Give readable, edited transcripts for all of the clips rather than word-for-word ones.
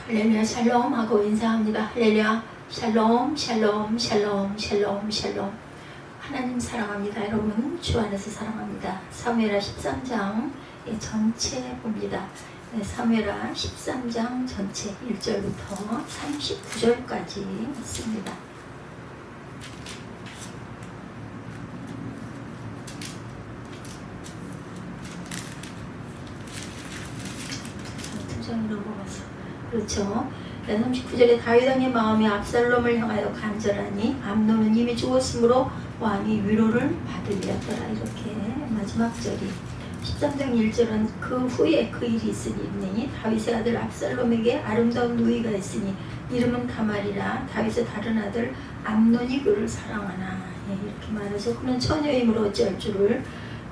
할렐루야 샬롬 하고 인사합니다. 할렐루야 샬롬 샬롬 샬롬 샬롬 샬롬. 하나님 사랑합니다. 여러분 주 안에서 사랑합니다. 사무엘하 13장 전체 봅니다. 사무엘하 13장 전체 1절부터 39절까지 있습니다. 두 장으로 먹어서 그렇죠. 39절에 다윗 왕의 마음이 압살롬을 향하여 간절하니 암논은 이미 죽었으므로 왕이 위로를 받으려더라. 이렇게 마지막 절이 13장 1절은 그 후에 그 일이 있으니 다윗의 아들 압살롬에게 아름다운 누이가 있으니 이름은 다말이라. 다윗의 다른 아들 암논이 그를 사랑하나. 이렇게 말해서 그는 처녀이므로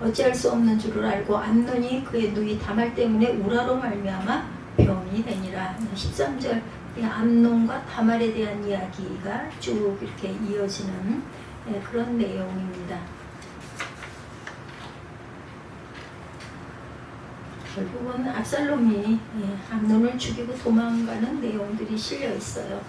어찌할 수 없는 줄을 알고 암논이 그의 누이 다말 때문에 우라로 말미암아 병이 되니라. 13절 암논과 다말에 대한 이야기가 쭉 이렇게 이어지는 그런 내용입니다. 결국은 압살롬이 암논을 죽이고 도망가는 내용들이 실려 있어요.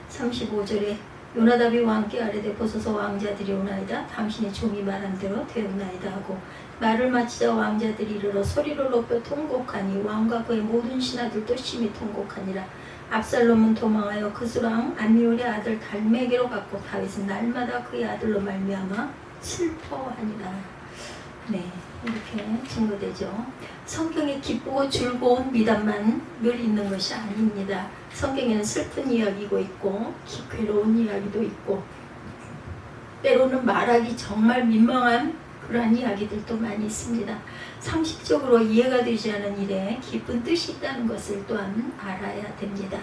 35절에 요나답이 왕께 아뢰되 보소서 왕자들이 오나이다. 당신의 종이 말한 대로 되었나이다 하고 말을 마치자 왕자들이 이르러 소리를 높여 통곡하니 왕과 그의 모든 신하들도 심히 통곡하니라. 압살롬은 도망하여 그수랑 암미울의 아들 달메게로 갔고 다윗은 날마다 그의 아들로 말미암아 슬퍼하니라. 이렇게 증거되죠. 성경에 기쁘고 즐거운 미담만 늘 있는 것이 아닙니다. 성경에는 슬픈 이야기도 있고 괴로운 이야기도 있고 때로는 말하기 정말 민망한 그러한 이야기들도 많이 있습니다. 상식적으로 이해가 되지 않은 일에 깊은 뜻이 있다는 것을 또한 알아야 됩니다.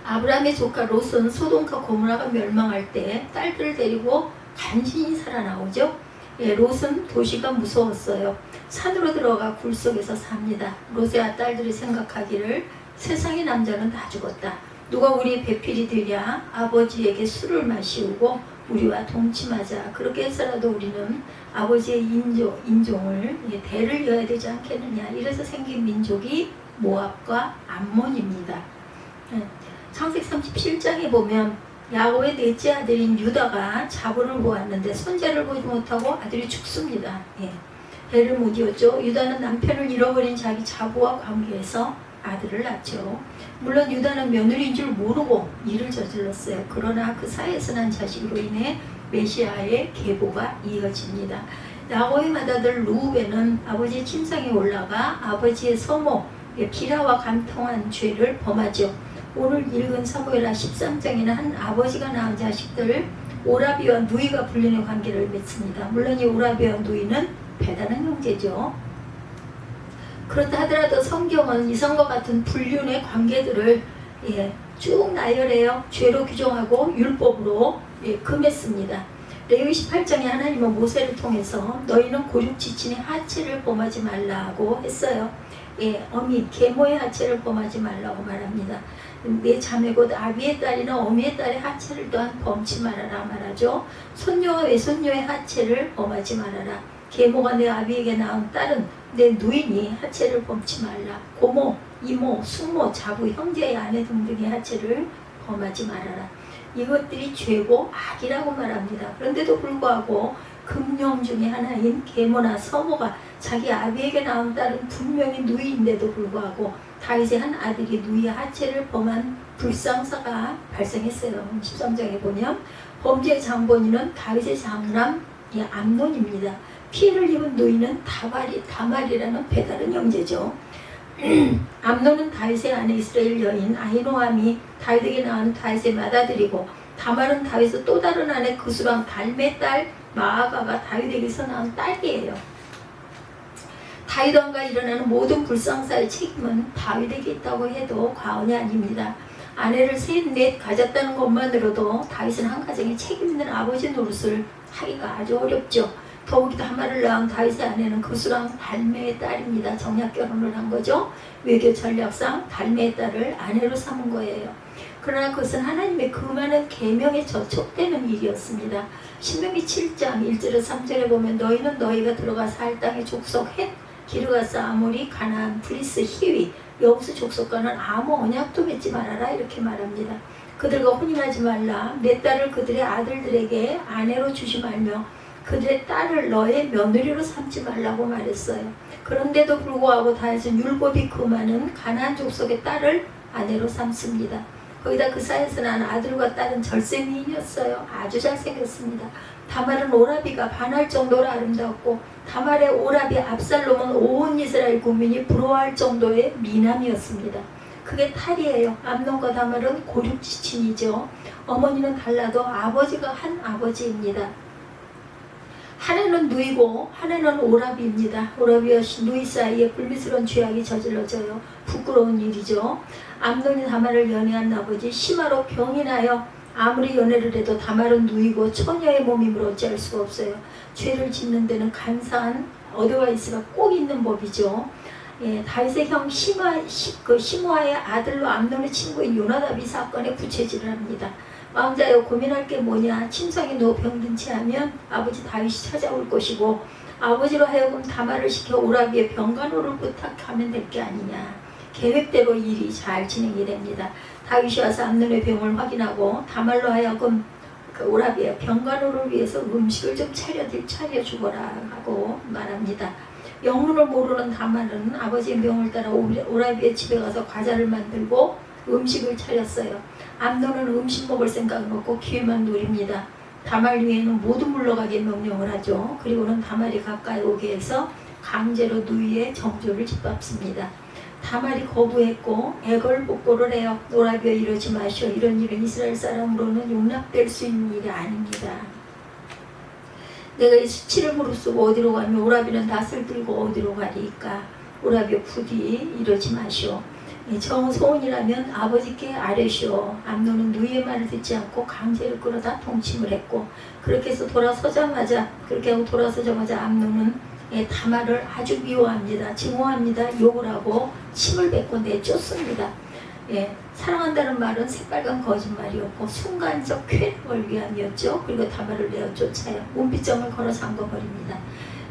아브라함의 조카 롯은 소돔과 고모라가 멸망할 때 딸들을 데리고 간신히 살아나오죠. 롯은 도시가 무서웠어요. 산으로 들어가 굴 속에서 삽니다. 롯의 딸들이 생각하기를 세상의 남자는 다 죽었다. 누가 우리 배필이 되랴. 아버지에게 술을 마시우고 우리와 동침하자. 그렇게 해서라도 우리는 아버지의 인종을 대를 이어야 되지 않겠느냐. 이래서 생긴 민족이 모압과 암몬입니다. 창세기 37장에 보면 야곱의 넷째 아들인 유다가 자본을 보았는데 손자를 보지 못하고 아들이 죽습니다. 배를 못 이었죠. 유다는 남편을 잃어버린 자기 자부와 관계에서 아들을 낳죠. 물론 유다는 며느리인 줄 모르고 일을 저질렀어요. 그러나 그 사이에서 난 자식으로 인해 메시아의 계보가 이어집니다. 야곱의 맏아들 루벤은 아버지의 침상에 올라가 아버지의 서모 비라와 간통한 죄를 범하죠. 오늘 읽은 사무엘하 13장에는 한 아버지가 낳은 자식들 오라비와 누이가 불륜의 관계를 맺습니다. 물론 이 오라비와 누이는 배다른 형제죠. 그렇다 하더라도 성경은 이성과 같은 불륜의 관계들을 쭉 나열해요. 죄로 규정하고 율법으로 금했습니다. 레위기 18장에 하나님은 모세를 통해서 너희는 고륙 지친의 하체를 범하지 말라고 했어요. 어미 계모의 하체를 범하지 말라고 말합니다. 내 자매 곧 아비의 딸이나 어미의 딸의 하체를 또한 범치 말아라 말하죠. 손녀와 외손녀의 하체를 범하지 말아라. 계모가 내 아비에게 낳은 딸은 내 누이니 하체를 범치 말라. 고모, 이모, 숙모, 자부, 형제의 아내 등등의 하체를 범하지 말아라. 이것들이 죄고 악이라고 말합니다. 그런데도 불구하고 금령 중에 하나인 계모나 서모가 자기 아비에게 낳은 딸은 분명히 누이인데도 불구하고 다윗의 한 아들이 누이의 하체를 범한 불상사가 발생했어요. 13장에 보면 범죄의 장본인은 다윗의 장남 암논입니다. 피해를 입은 누이는 다말이라는 배다른 형제죠. 암논은 다윗의 아내 이스라엘 여인 아히노함이 다윗에게 낳은 다윗의 맏아들이고 다말은 다윗의 또 다른 아내 그수랑 달메 딸 마아가가 다윗에게서 낳은 딸이에요. 다윗 왕가 일어나는 모든 불상사의 책임은 다윗에게 있다고 해도 과언이 아닙니다. 아내를 셋 가졌다는 것만으로도 다윗은 한 가정의 책임 있는 아버지 노릇을 하기가 아주 어렵죠. 더욱이 다말을 낳은 다윗의 아내는 그수랑 달메의 딸입니다. 정략 결혼을 한 거죠. 외교 전략상 달메의 딸을 아내로 삼은 거예요. 그러나 그것은 하나님의 그 많은 계명에 저촉되는 일이었습니다. 신명기 7장 1절에서 3절에 보면 너희는 너희가 들어가 살 땅의 족속 헷, 기르가스, 아모리, 가나안, 브리스, 히위 여우수 족속과는 아무 언약도 맺지 말아라 이렇게 말합니다. 그들과 혼인하지 말라. 내 딸을 그들의 아들들에게 아내로 주지 말며 그들의 딸을 너의 며느리로 삼지 말라고 말했어요. 그런데도 불구하고 다윗은 율법이 금하는 가나안 족속의 딸을 아내로 삼습니다. 거기다 그 사이에서 난 아들과 딸은 절세미인이었어요. 아주 잘생겼습니다. 다말은 오라비가 반할 정도로 아름다웠고 다말의 오라비 압살롬은 온 이스라엘 국민이 부러워할 정도의 미남이었습니다. 그게 탈이에요. 암논과 다말은 고륙지친이죠. 어머니는 달라도 아버지가 한 아버지입니다. 하나는 누이고 하나는 오라비입니다. 오라비와 누이 사이에 불미스러운 죄악이 저질러져요. 부끄러운 일이죠. 암논이 다말을 연애한 아버지 시마로 병이 나요. 아무리 연애를 해도 다말은 누이고 처녀의 몸임으로 어찌할 수가 없어요. 죄를 짓는 데는 간사한 어드바이스가 꼭 있는 법이죠. 예, 다윗의 형 시므아의 아들로 암논의 친구인 요나답이 사건에 부채질을 합니다. 왕자여 고민할 게 뭐냐. 침상에 누워 병든 채 하면 아버지 다윗이 찾아올 것이고 아버지로 하여금 다말을 시켜 오라비의 병간호를 부탁하면 될 게 아니냐. 계획대로 일이 잘 진행이 됩니다. 다윗이 와서 암논의 병을 확인하고 다말로 하여금 그 오라비의 병간호를 위해서 음식을 좀 차려주거라 하고 말합니다. 영문을 모르는 다말은 아버지의 명을 따라 오라비의 집에 가서 과자를 만들고 음식을 차렸어요. 암논은 음식 먹을 생각은 없고 기회만 노립니다. 다말 위에는 모두 물러가게 명령을 하죠. 그리고는 다말이 가까이 오게 해서 강제로 누이의 정조를 짓밟습니다. 다말이 거부했고 애걸복고를 해요. 오라비여 이러지 마시오. 이런 일은 이스라엘 사람으로는 용납될 수 있는 일이 아닙니다. 내가 이 수치를 무릅쓰고 어디로 가면 오라비는 낫을 들고 어디로 가리까. 오라비여 부디 이러지 마시오. 정소원이라면 아버지께 아뢰시오. 암논은 누이의 말을 듣지 않고 강제로 끌어다 동침을 했고 그렇게 해서 그렇게 하고 돌아서자마자 암논은 다말을 아주 미워합니다. 증오합니다. 욕을 하고 침을 뱉고 내쫓습니다. 사랑한다는 말은 새빨간 거짓말이었고 순간적 쾌락을 위함이었죠. 그리고 다말을 내어쫓아요. 문빗점을 걸어 잠궈버립니다.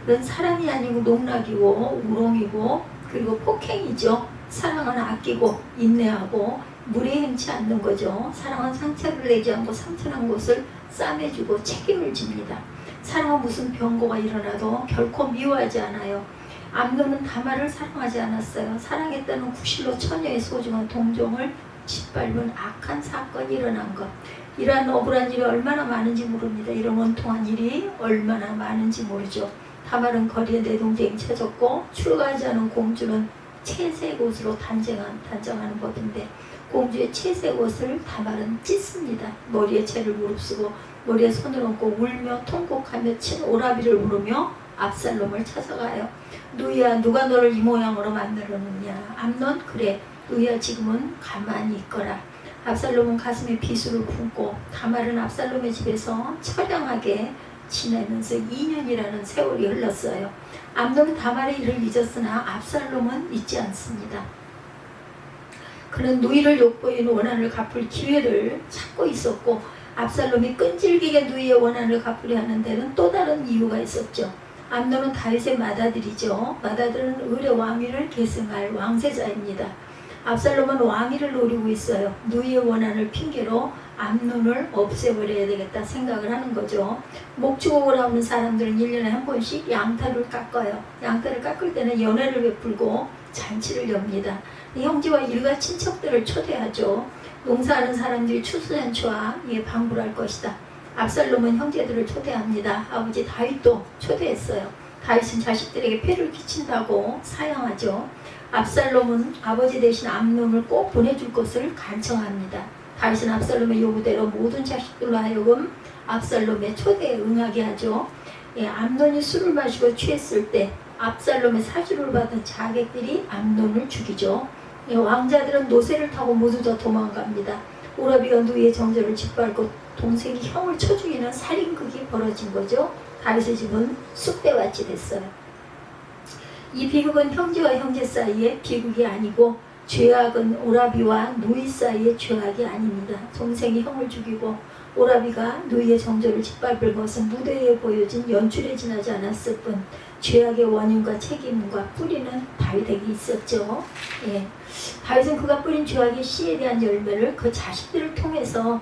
그건 사랑이 아니고 농락이고 우롱이고 그리고 폭행이죠. 사랑은 아끼고 인내하고 무리에 행치 않는 거죠. 사랑은 상처를 내지 않고 상처난 곳을 싸매주고 책임을 집니다. 사랑은 무슨 병고가 일어나도 결코 미워하지 않아요. 암논은 다말을 사랑하지 않았어요. 사랑했다는 구실로 처녀의 소중한 동정을 짓밟은 악한 사건이 일어난 것. 이러한 억울한 일이 얼마나 많은지 모릅니다. 이런 원통한 일이 얼마나 많은지 모르죠. 다말은 거리에 내동댕이 쳐졌고 출가하지 않은 공주는 채색 옷으로 단정하는 법인데 공주의 채색 옷을 다말은 찢습니다. 머리에 채를 무릅쓰고 머리에 손을 얹고 울며 통곡하며 친 오라비를 부르며 압살롬을 찾아가요. 누이야 누가 너를 이 모양으로 만들었느냐. 암논 그래 누이야 지금은 가만히 있거라. 압살롬은 가슴에 비수를 품고 다말은 압살롬의 집에서 처량하게 지내면서 2년이라는 세월이 흘렀어요. 암논은 다말의 일을 잊었으나 압살롬은 잊지 않습니다. 그는 누이를 욕보이는 원한을 갚을 기회를 찾고 있었고 압살롬이 끈질기게 누이의 원한을 갚으려 하는 데는 또 다른 이유가 있었죠. 암논은 다윗의 맏아들이죠. 맏아들은 을의 왕위를 계승할 왕세자입니다. 압살롬은 왕위를 노리고 있어요. 누이의 원한을 핑계로 암논을 없애버려야 되겠다 생각을 하는 거죠. 목축옥을 하는 사람들은 1년에 한 번씩 양탈을 깎아요. 양탈을 깎을 때는 연회를 베풀고 잔치를 엽니다. 형제와 일가 친척들을 초대하죠. 농사하는 사람들이 추수잔치와 방불할 것이다. 압살롬은 형제들을 초대합니다. 아버지 다윗도 초대했어요. 다윗은 자식들에게 폐를 끼친다고 사양하죠. 압살롬은 아버지 대신 암논을 꼭 보내줄 것을 간청합니다. 다윗은 압살롬의 요구대로 모든 자식들로 하여금 압살롬의 초대에 응하게 하죠. 암논이 술을 마시고 취했을 때 압살롬의 사주를 받은 자객들이 암논을 죽이죠. 왕자들은 노새를 타고 모두 다 도망갑니다. 오라비가 누이의 정절을 짓밟고 동생이 형을 쳐 죽이는 살인극이 벌어진 거죠. 다윗의 집은 쑥대밭이 됐어요. 이 비극은 형제와 형제 사이의 비극이 아니고 죄악은 오라비와 누이 사이의 죄악이 아닙니다. 동생이 형을 죽이고 오라비가 누이의 정절을 짓밟을 것은 무대에 보여진 연출에 지나지 않았을 뿐 죄악의 원인과 책임과 뿌리는 다윗에게 있었죠. 예. 다윗은 그가 뿌린 죄악의 씨에 대한 열매를 그 자식들을 통해서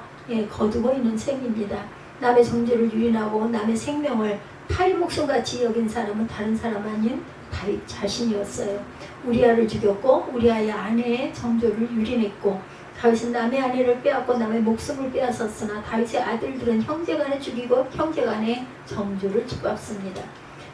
거두고 있는 셈입니다. 남의 정죄를 유인하고 남의 생명을 파리 목숨같이 여긴 사람은 다른 사람 아닌 다윗 자신이었어요. 우리아를 죽였고 우리아의 아내의 정죄를 유린했고, 다윗은 남의 아내를 빼앗고 남의 목숨을 빼앗았으나 다윗의 아들들은 형제간에 죽이고 형제간에 정죄를 짓밟습니다.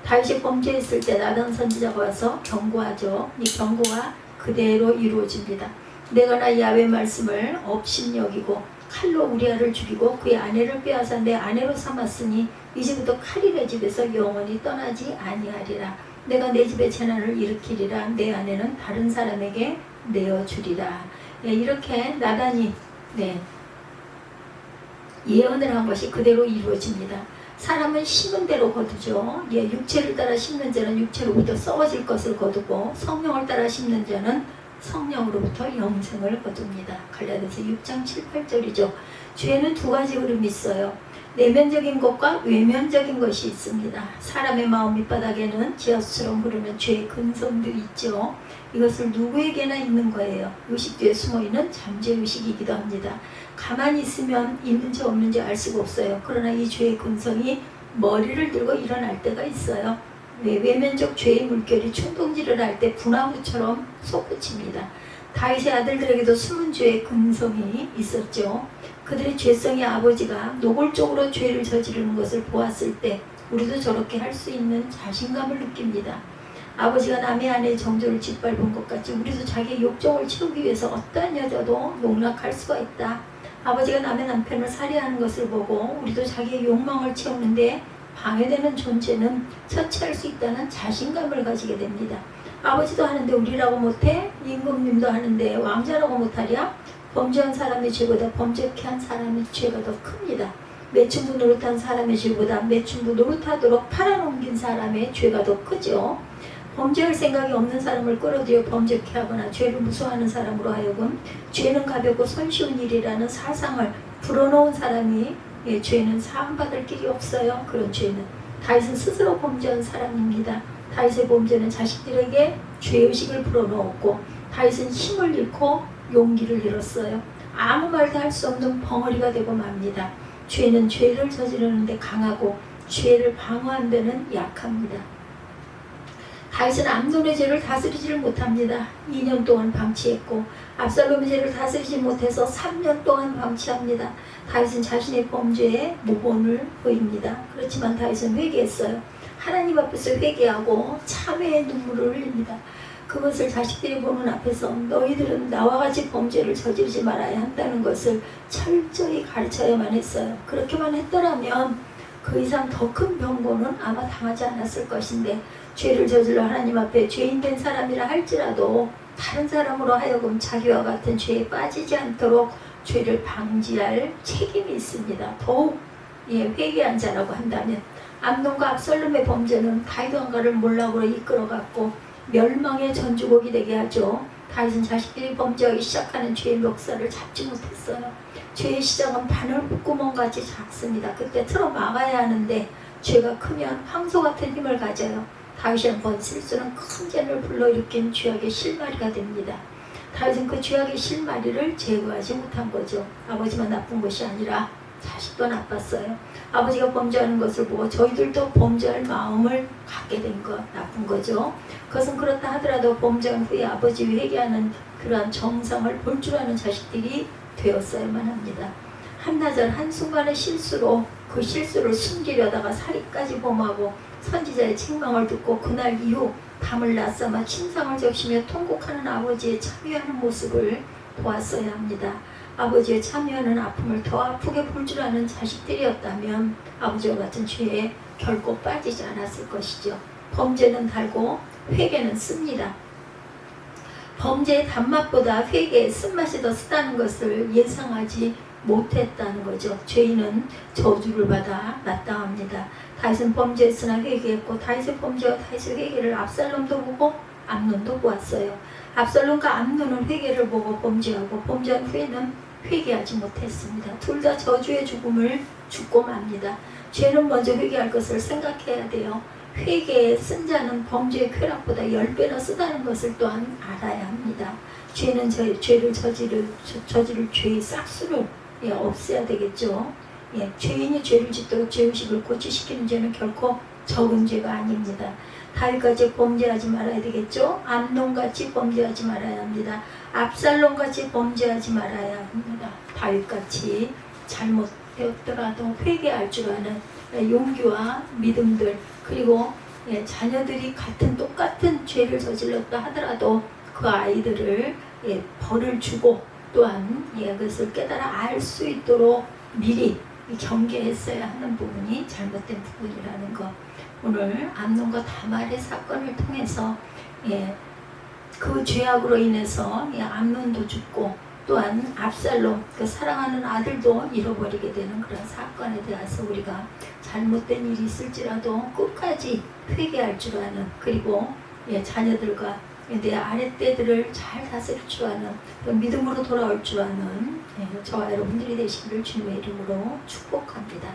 다윗이 범죄했을 때 나단 선지자가 와서 경고하죠. 이 경고가 그대로 이루어집니다. 내가 나 야훼 말씀을 업신여기고 칼로 우리아를 죽이고 그의 아내를 빼앗아 내 아내로 삼았으니 이제부터 칼이 내 집에서 영원히 떠나지 아니하리라. 내가 내 집에 재난을 일으키리라. 내 아내는 다른 사람에게 내어주리라. 이렇게 나단이 예언을 한 것이 그대로 이루어집니다. 사람은 심은 대로 거두죠. 육체를 따라 심는 자는 육체로부터 썩어질 것을 거두고 성령을 따라 심는 자는 성령으로부터 영생을 거둡니다. 갈라디아서 6장 7, 8절이죠. 죄는 두 가지 흐름이 있어요. 내면적인 것과 외면적인 것이 있습니다. 사람의 마음 밑바닥에는 지하수처럼 흐르는 죄의 근성도 있죠. 이것을 누구에게나 있는 거예요. 의식 뒤에 숨어있는 잠재의식이기도 합니다. 가만히 있으면 있는지 없는지 알 수가 없어요. 그러나 이 죄의 근성이 머리를 들고 일어날 때가 있어요. 외면적 죄의 물결이 충동질을 할 때 분화구처럼 솟구칩니다. 다윗의 아들들에게도 숨은 죄의 근성이 있었죠. 그들의 죄성의 아버지가 노골적으로 죄를 저지르는 것을 보았을 때 우리도 저렇게 할 수 있는 자신감을 느낍니다. 아버지가 남의 아내의 정죄를 짓밟은 것 같이 우리도 자기의 욕정을 채우기 위해서 어떠한 여자도 농락할 수가 있다. 아버지가 남의 남편을 살해하는 것을 보고 우리도 자기의 욕망을 채우는데 방해되는 존재는 처치할 수 있다는 자신감을 가지게 됩니다. 아버지도 하는데 우리라고 못해? 임금님도 하는데 왕자라고 못하랴? 범죄한 사람의 죄보다 범죄케 한 사람의 죄가 더 큽니다. 매춘부 노릇한 사람의 죄보다 매춘부 노릇하도록 팔아넘긴 사람의 죄가 더 크죠. 범죄할 생각이 없는 사람을 끌어들여 범죄케 하거나 죄를 무서워하는 사람으로 하여금 죄는 가볍고 손쉬운 일이라는 사상을 불어넣은 사람이 죄는 사함받을 길이 없어요. 그런 죄는 다윗은 스스로 범죄한 사람입니다. 다윗의 범죄는 자식들에게 죄의식을 불어넣었고 다윗은 힘을 잃고 용기를 잃었어요. 아무 말도 할 수 없는 벙어리가 되고 맙니다. 죄는 죄를 저지르는데 강하고 죄를 방어한 데는 약합니다. 다윗은 암논의 죄를 다스리지를 못합니다. 2년 동안 방치했고 압살롬의 죄를 다스리지 못해서 3년 동안 방치합니다. 다윗은 자신의 범죄에 모범을 보입니다. 그렇지만 다윗은 회개했어요. 하나님 앞에서 회개하고 참회의 눈물을 흘립니다. 그것을 자식들이 보는 앞에서 너희들은 나와 같이 범죄를 저지르지 말아야 한다는 것을 철저히 가르쳐야만 했어요. 그렇게만 했더라면 그 이상 더 큰 병고는 아마 당하지 않았을 것인데 죄를 저질러 하나님 앞에 죄인된 사람이라 할지라도 다른 사람으로 하여금 자기와 같은 죄에 빠지지 않도록 죄를 방지할 책임이 있습니다. 더욱 회개한 자라고 한다면 암논과 압살롬의 범죄는 다윗 왕가를 몰락으로 이끌어갔고 멸망의 전주곡이 되게 하죠. 다윗은 자식들이 범죄하기 시작하는 죄의 멱살을 잡지 못했어요. 죄의 시작은 바늘구멍같이 작습니다. 그때 틀어 막아야 하는데 죄가 크면 황소 같은 힘을 가져요. 다윗이 한번 실수는 큰 죄를 불러일으킨 죄악의 실마리가 됩니다. 다윗은 그 죄악의 실마리를 제거하지 못한 거죠. 아버지만 나쁜 것이 아니라 자식도 나빴어요. 아버지가 범죄하는 것을 보고 저희들도 범죄할 마음을 갖게 된 것 나쁜 거죠. 그것은 그렇다 하더라도 범죄한 후에 아버지 회개하는 그러한 정상을 볼 줄 아는 자식들이 되었어야만 합니다. 한나절 한순간의 실수로 그 실수를 숨기려다가 살인까지 범하고 선지자의 책망을 듣고 그날 이후 밤을 낮삼아 침상을 적시며 통곡하는 아버지의 참여하는 모습을 보았어야 합니다. 아버지의 참여하는 아픔을 더 아프게 볼 줄 아는 자식들이었다면 아버지와 같은 죄에 결코 빠지지 않았을 것이죠. 범죄는 달고 회개는 씁니다. 범죄의 단맛보다 회개의 쓴맛이 더 쓰다는 것을 예상하지 못했다는 거죠. 죄인은 저주를 받아 마땅합니다. 다윗은 범죄했으나 회개했고 다윗의 범죄와 다윗의 회개를 압살롬도 보고 암논도 보았어요. 압살롬과 암논은 회개를 보고 범죄하고 범죄한 후에는 회개하지 못했습니다. 둘 다 저주의 죽음을 죽고 맙니다. 죄는 먼저 회개할 것을 생각해야 돼요. 회개에 쓴 자는 범죄의 쾌락보다 10배나 쓰다는 것을 또한 알아야 합니다. 죄는 죄를 저지를 죄의 싹수를 없애야 되겠죠. 죄인이 죄를 짓도록 죄의식을 고취시키는 죄는 결코 적은 죄가 아닙니다. 다윗같이 범죄하지 말아야 되겠죠. 암논같이 범죄하지 말아야 합니다. 압살롬같이 범죄하지 말아야 합니다. 다윗같이 잘못되었더라도 회개할 줄 아는 용기와 믿음들, 그리고 자녀들이 똑같은 죄를 저질렀다 하더라도 그 아이들을 벌을 주고 또한 그것을 깨달아 알 수 있도록 미리 경계했어야 하는 부분이 잘못된 부분이라는 것. 오늘 암논과 다말의 사건을 통해서 그 죄악으로 인해서 암논도 죽고 또한 압살롬, 그 사랑하는 아들도 잃어버리게 되는 그런 사건에 대해서 우리가 잘못된 일이 있을지라도 끝까지 회개할 줄 아는, 그리고 자녀들과 내 아랫대들을 잘 다스릴 줄 아는, 믿음으로 돌아올 줄 아는 저와 여러분들이 되시기를 주님의 이름으로 축복합니다.